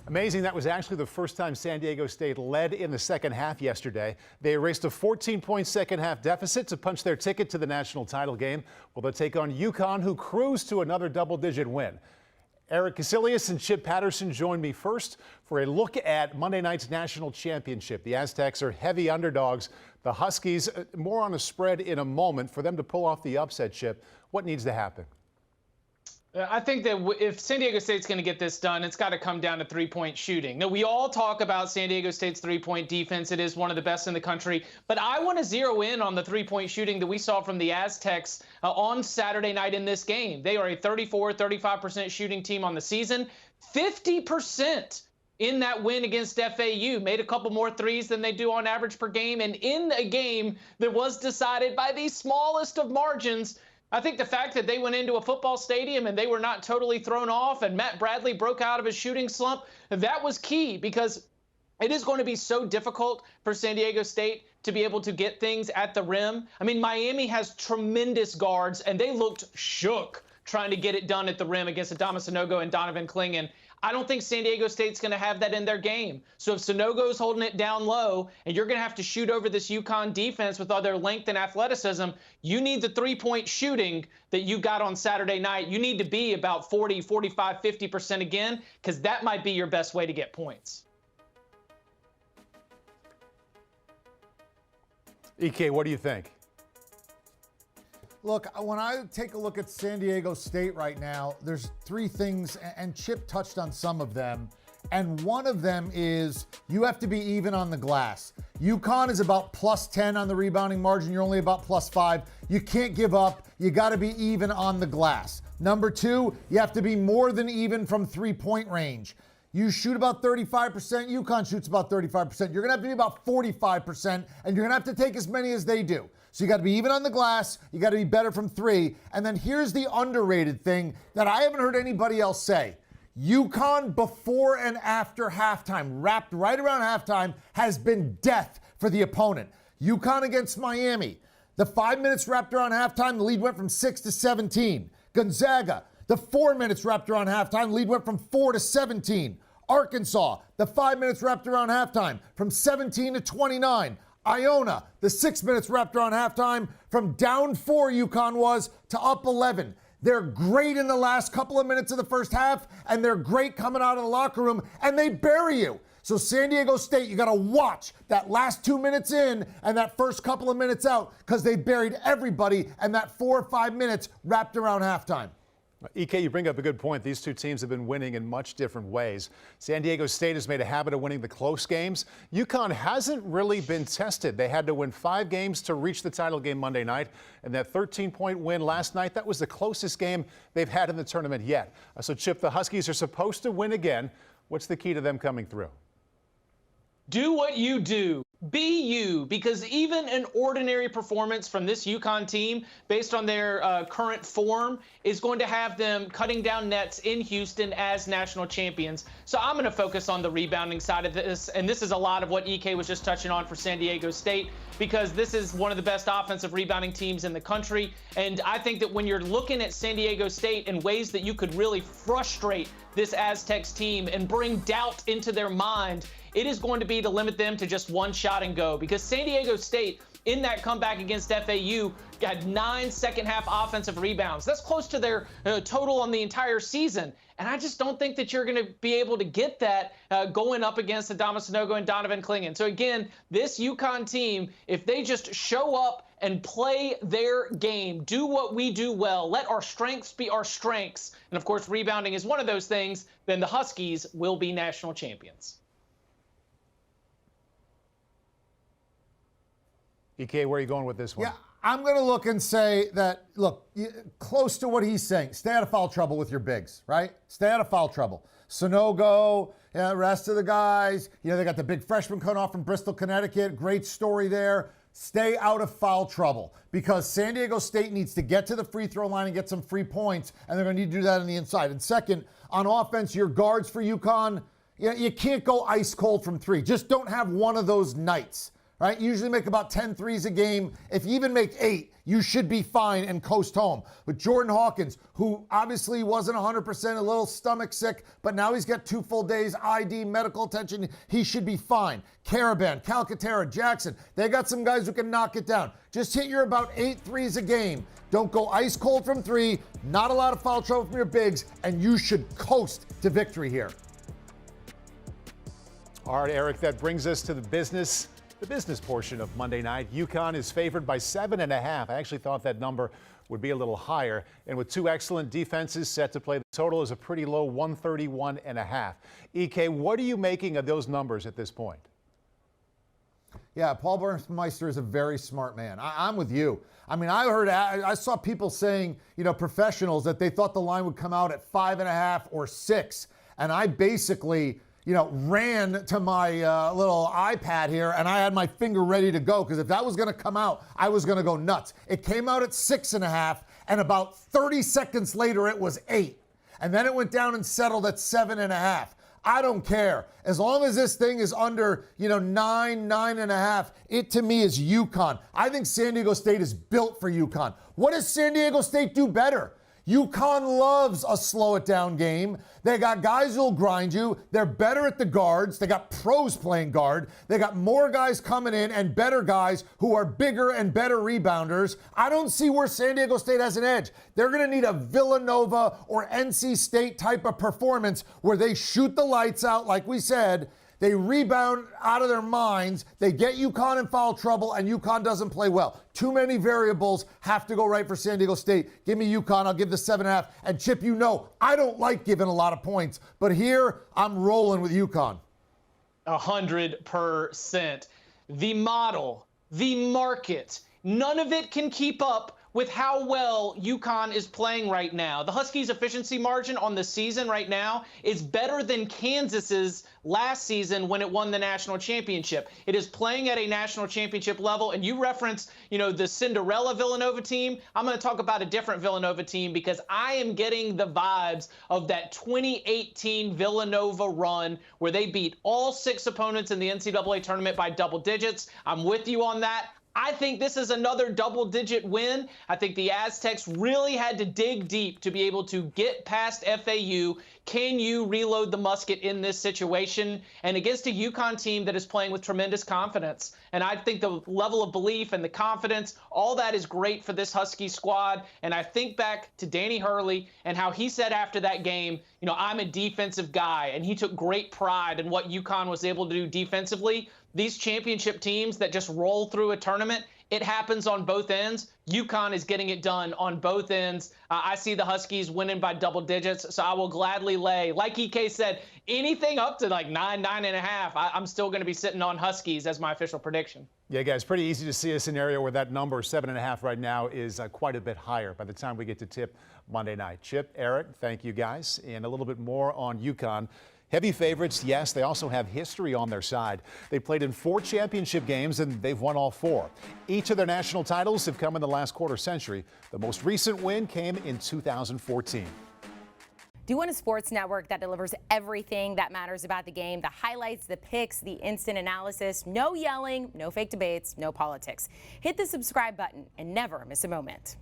Amazing, that was actually the first time San Diego State led in the second half yesterday. They erased a 14-point second half deficit to punch their ticket to the national title game. Well, they'll take on UConn, who cruised to another double-digit win. Eric Casillas and Chip Patterson join me first for a look at Monday night's national championship. The Aztecs are heavy underdogs. The Huskies, more on a spread in a moment. For them to pull off the upset, Chip, what needs to happen? I think that if San Diego State's going to get this done, it's got to come down to three-point shooting. Now, we all talk about San Diego State's three-point defense. It is one of the best in the country. But I want to zero in on the three-point shooting that we saw from the Aztecs on Saturday night in this game. They are a 35% shooting team on the season, 50% in that win against FAU. Made a couple more threes than they do on average per game. And in a game that was decided by the smallest of margins, I think the fact that they went into a football stadium and they were not totally thrown off and Matt Bradley broke out of his shooting slump, that was key, because it is going to be so difficult for San Diego State to be able to get things at the rim. I mean, Miami has tremendous guards, and they looked shook trying to get it done at the rim against Adama Sanogo and Donovan Clingan. I don't think San Diego State's going to have that in their game. So if Sanogo's holding it down low and you're going to have to shoot over this UConn defense with all their length and athleticism, you need the three-point shooting that you got on Saturday night. You need to be about 40, 45, 50% again, because that might be your best way to get points. EK, what do you think? Look, when I take a look at San Diego State right now, there's three things, and Chip touched on some of them. And one of them is you have to be even on the glass. UConn is about plus 10 on the rebounding margin. You're only about plus 5. You can't give up. You got to be even on the glass. Number two, you have to be more than even from three-point range. You shoot about 35%. UConn shoots about 35%. You're going to have to be about 45%, and you're going to have to take as many as they do. So you got to be even on the glass. You got to be better from three. And then here's the underrated thing that I haven't heard anybody else say. UConn before and after halftime, wrapped right around halftime, has been death for the opponent. UConn against Miami. The 5 minutes wrapped around halftime, the lead went from 6 to 17. Gonzaga, the 4 minutes wrapped around halftime, the lead went from 4 to 17. Arkansas, the 5 minutes wrapped around halftime, from 17 to 29. Iona, the 6 minutes wrapped around halftime, from down 4 UConn was to up 11. They're great in the last couple of minutes of the first half, and they're great coming out of the locker room, and they bury you. So San Diego State, you got to watch that last 2 minutes in and that first couple of minutes out, because they buried everybody, and that 4 or 5 minutes wrapped around halftime. EK, you bring up a good point. These two teams have been winning in much different ways. San Diego State has made a habit of winning the close games. UConn hasn't really been tested. They had to win 5 games to reach the title game Monday night, and that 13-point win last night, that was the closest game they've had in the tournament yet. So, Chip, the Huskies are supposed to win again. What's the key to them coming through? Do what you do. Be you, because even an ordinary performance from this UConn team, based on their current form, is going to have them cutting down nets in Houston as national champions. So I'm going to focus on the rebounding side of this, and this is a lot of what EK was just touching on for San Diego State, because this is one of the best offensive rebounding teams in the country. And I think that when you're looking at San Diego State in ways that you could really frustrate this Aztecs team and bring doubt into their mind, it is going to be to limit them to just one shot and go, because San Diego State, in that comeback against FAU, got 9 second-half offensive rebounds. That's close to their total on the entire season. And I just don't think that you're going to be able to get that going up against Adama Sanogo and Donovan Clingan. So, again, this UConn team, if they just show up and play their game, do what we do well, let our strengths be our strengths, and, of course, rebounding is one of those things, then the Huskies will be national champions. EK, where are you going with this one? Yeah, I'm going to look and say that, look, close to what he's saying. Stay out of foul trouble with your bigs, right? Stay out of foul trouble. Sanogo, the rest of the guys, they got the big freshman coming off from Bristol, Connecticut. Great story there. Stay out of foul trouble, because San Diego State needs to get to the free throw line and get some free points, and they're going to need to do that on the inside. And second, on offense, your guards for UConn, you can't go ice cold from three. Just don't have one of those nights. right? You usually make about 10 threes a game. If you even make 8, you should be fine and coast home. But Jordan Hawkins, who obviously wasn't 100%, a little stomach sick, but now he's got 2 full days, ID, medical attention, he should be fine. Caravan, Calcaterra, Jackson, they got some guys who can knock it down. Just hit your about 8 threes a game. Don't go ice cold from 3, not a lot of foul trouble from your bigs, and you should coast to victory here. All right, Eric, that brings us to the business portion of Monday night. UConn is favored by 7.5. I actually thought that number would be a little higher. And with 2 excellent defenses set to play, the total is a pretty low 131.5. EK, what are you making of those numbers at this point? Yeah, Paul Burmeister is a very smart man. I'm with you. I mean, I saw people saying, professionals, that they thought the line would come out at 5.5 or 6. And I basically, ran to my little iPad here, and I had my finger ready to go, because if that was going to come out, I was going to go nuts. It came out at 6.5, and about 30 seconds later, it was 8. And then it went down and settled at 7.5. I don't care. As long as this thing is under, 9.5, it to me is UConn. I think San Diego State is built for UConn. What does San Diego State do better? UConn loves a slow it down game. They got guys who'll grind you. They're better at the guards. They got pros playing guard. They got more guys coming in and better guys who are bigger and better rebounders. I don't see where San Diego State has an edge. They're going to need a Villanova or NC State type of performance where they shoot the lights out, like we said. They rebound out of their minds. They get UConn in foul trouble, and UConn doesn't play well. Too many variables have to go right for San Diego State. Give me UConn. I'll give the 7.5. And Chip, I don't like giving a lot of points, but here I'm rolling with UConn. 100%. The model, the market, none of it can keep up with how well UConn is playing right now. The Huskies' efficiency margin on the season right now is better than Kansas's last season when it won the national championship. It is playing at a national championship level, and you referenced, the Cinderella Villanova team. I'm going to talk about a different Villanova team, because I am getting the vibes of that 2018 Villanova run where they beat all 6 opponents in the NCAA tournament by double digits. I'm with you on that. I think this is another double-digit win. I think the Aztecs really had to dig deep to be able to get past FAU. Can you reload the musket in this situation? And against a UConn team that is playing with tremendous confidence. And I think the level of belief and the confidence, all that is great for this Husky squad. And I think back to Danny Hurley and how he said after that game, I'm a defensive guy. And he took great pride in what UConn was able to do defensively. These championship teams that just roll through a tournament, it happens on both ends. UConn is getting it done on both ends. I see the Huskies winning by double digits, so I will gladly lay, like EK said, anything up to like 9.5. I'm still going to be sitting on Huskies as my official prediction. Yeah, guys, pretty easy to see a scenario where that number, 7.5 right now, is quite a bit higher by the time we get to tip Monday night. Chip, Eric, thank you guys. And a little bit more on UConn. Heavy favorites, yes, they also have history on their side. They played in 4 championship games, and they've won all 4. Each of their national titles have come in the last quarter century. The most recent win came in 2014. Do you want a sports network that delivers everything that matters about the game? The highlights, the picks, the instant analysis, no yelling, no fake debates, no politics. Hit the subscribe button and never miss a moment.